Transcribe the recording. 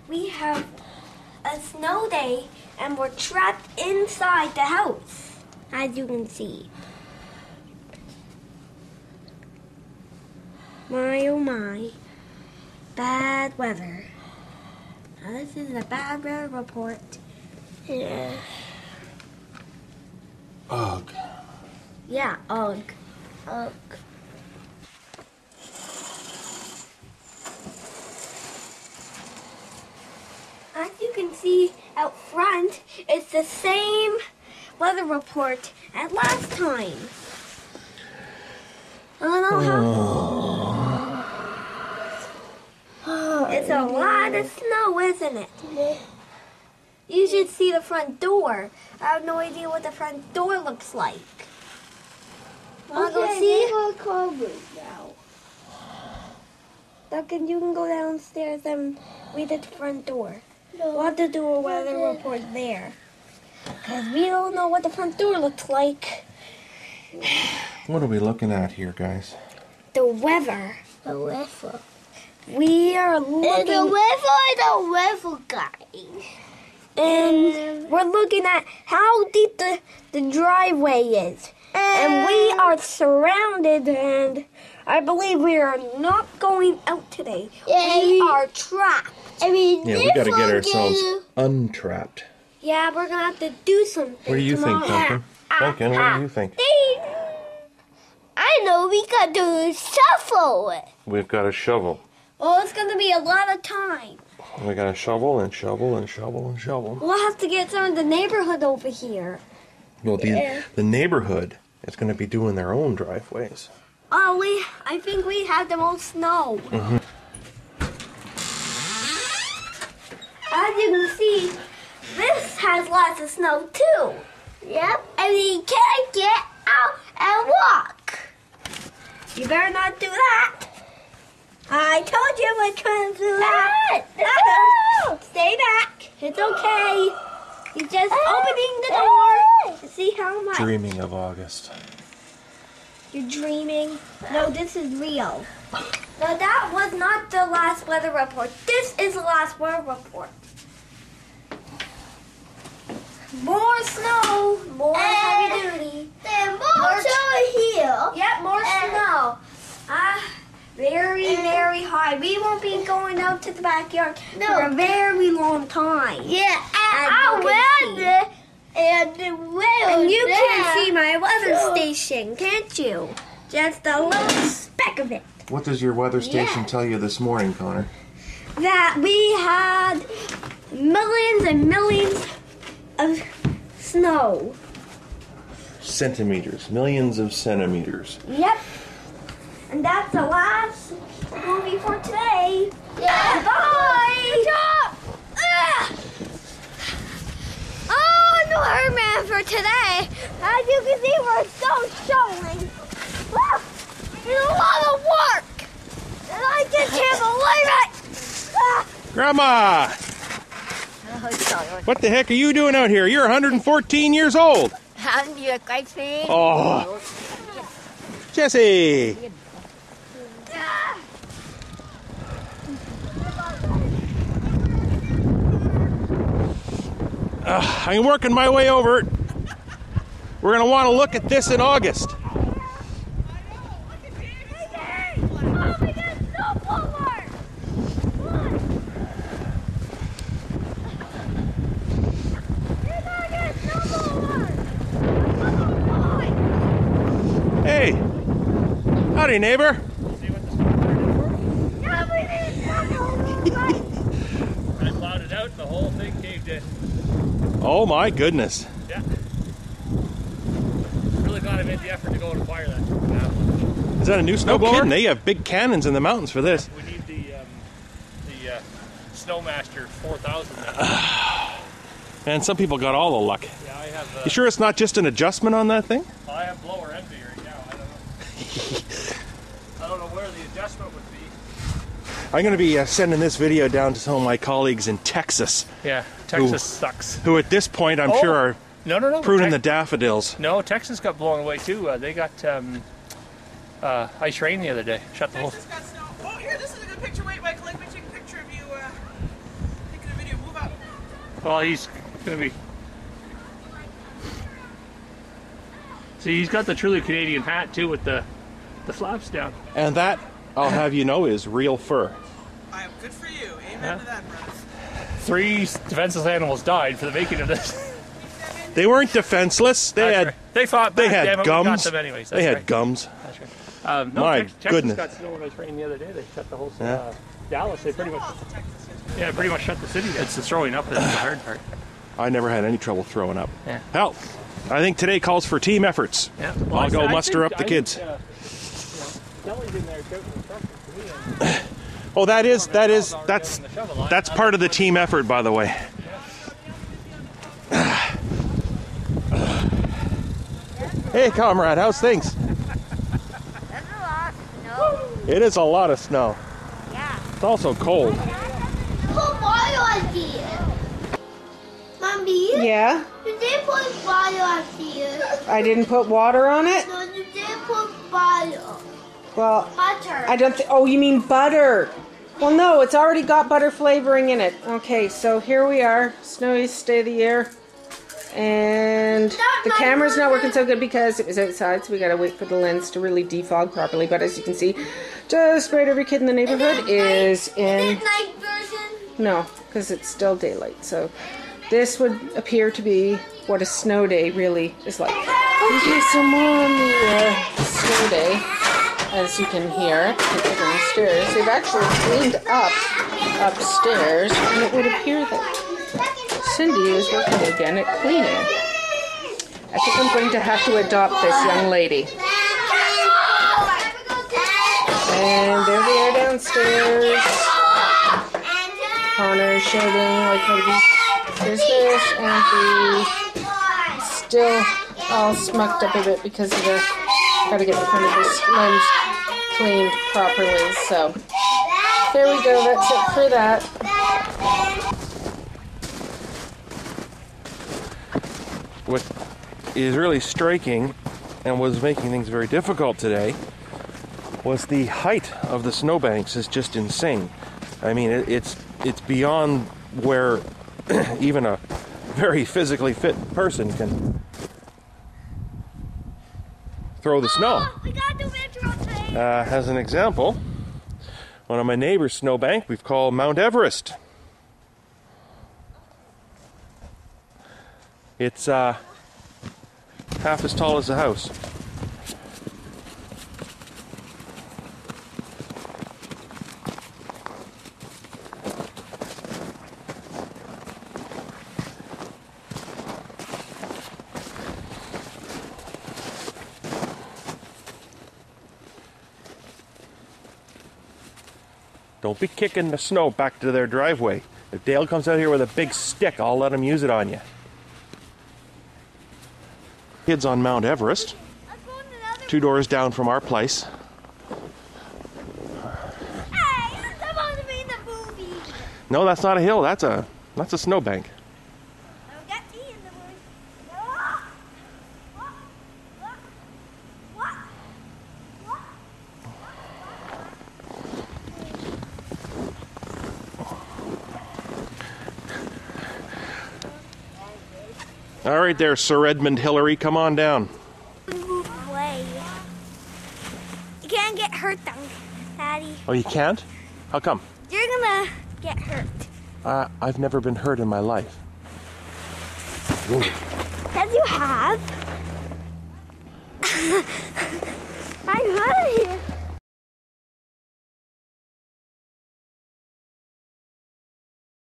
we have a snow day and we're trapped inside the house, as you can see. My oh my, bad weather. Now this is a bad weather report. Yeah. Ugh. Yeah, ugh. Ugh. As you can see out front, it's the same weather report as last time. I don't know how. It's a lot of snow, isn't it? You should see the front door. I have no idea what the front door looks like. Wanna go see? We're covered now. Duncan, you can go downstairs and read at the front door. We'll have to do a weather report there. Because we don't know what the front door looks like. What are we looking at here, guys? The weather. The weather. We are looking... The weather guy. And we're looking at how deep the driveway is. And we are surrounded, and I believe we are not going out today. We are trapped. Yeah, we gotta get ourselves untrapped. Yeah, we're gonna have to do something. What do you think, Duncan? Duncan, what do you think? I know, we got to shovel it. We've got a shovel. Well, it's gonna be a lot of time. We got to shovel and shovel and shovel and shovel. We'll have to get some of the neighborhood over here. Well, the neighborhood is going to be doing their own driveways. Oh, I think we have the most snow. Mm-hmm. As you can see, this has lots of snow too. Yep, and we can't get out and walk. You better not do that. I told you I couldn't do that. No. Stay back. It's okay. You're just opening the door to see how much. Dreaming of August. You're dreaming? No, this is real. No, that was not the last weather report. This is the last weather report. More snow, more heavy duty. Then more snow here. Yep, more snow. Very, very high. We won't be going out to the backyard for a very long time. Yeah, and you can see my weather station, can't you? Just a little speck of it. What does your weather station tell you this morning, Connor? That we had millions and millions of snow. Centimeters. Millions of centimeters. Yep. And that's the last movie for today. Yeah. Bye. Oh, no Herman for today. As you can see, we're still shoveling. It's a lot of work. And I just can't believe it. Grandma! What the heck are you doing out here? You're 114 years old. Oh. Jesse! I'm working my way over it. We're going to want to look at this in August. Hey, howdy neighbor. I plowed it out, the whole thing caved in. Oh my goodness. Yeah. Really glad I made the effort to go and acquire that. Yeah. Is that a new snowblower? They have big cannons in the mountains for this. We need the Snowmaster 4000 now. Man, some people got all the luck. Yeah, I have. You sure it's not just an adjustment on that thing? I have blower envy right now. I don't know. I don't know where the adjustment would be. I'm going to be sending this video down to some of my colleagues in Texas. Yeah, Texas sucks. Who at this point I'm sure are No. pruning the daffodils. No, Texas got blown away too. They got ice rain the other day. Shut the whole. Texas got snow. Oh, here, this is a good picture. Wait, Michael, let me take a picture of you. Well, he's gonna be. See, he's got the truly Canadian hat too, with the flaps down. And that, I'll have you know, is real fur. I am good for you. Amen to that, brother. 3 defenseless animals died for the making of this. They weren't defenseless. They had. Right. They fought back. They had damn it, we gums. got them anyways. They had right. gums. That's right. No, My Texas goodness. got snow and ice rain the other day. They shut the whole Yeah. Dallas. They pretty much shut the city down. It's the throwing up that's the hard part. I never had any trouble throwing up. Yeah. Hell, I think today calls for team efforts. Yeah. I'll go muster up the kids. Kelly's in there shouting instructions to me. Oh, that's part of the team effort, by the way. Hey, comrade, how's things? That's a lot of snow. It is a lot of snow. Yeah. It's also cold. Put water on here. Mommy? Yeah, You did put water on here. I didn't put water on it. No, you did put butter. Well, Butter. I don't. Oh, you mean butter? Well, no, it's already got butter flavoring in it. Okay, so here we are, snowy state of the year, and the camera's not working so good because it was outside, so we gotta wait for the lens to really defog properly. But as you can see, just about every kid in the neighborhood is in. Night version. No, because it's still daylight. So this would appear to be what a snow day really is like. Okay, so more on the snow day. As you can hear, downstairs, they've actually cleaned up upstairs, and it would appear that Cindy is working again at cleaning. I think I'm going to have to adopt this young lady. And there they are downstairs. Connor's shouting like nobody's business, and he's still all smucked up a bit because of the. Gotta get the front of this lens cleaned properly. So there we go. That's it for that. What is really striking and was making things very difficult today was the height of the snowbanks is just insane. I mean, it's beyond where even a very physically fit person can throw the snow. We got the metro train. As an example, one of my neighbor's snowbank we've called Mount Everest. It's half as tall as a house. Don't be kicking the snow back to their driveway. If Dale comes out here with a big stick, I'll let him use it on you. Kids on Mount Everest, 2 doors down from our place. Hey, you're supposed to be in the movie. No, that's not a hill. That's a snowbank. I'll get you in the movie. What? All right there, Sir Edmund Hillary, come on down. Move away. You can't get hurt, Daddy. Oh, you can't? How come? You're gonna get hurt. I've never been hurt in my life. Yes, you have. I'm out of here.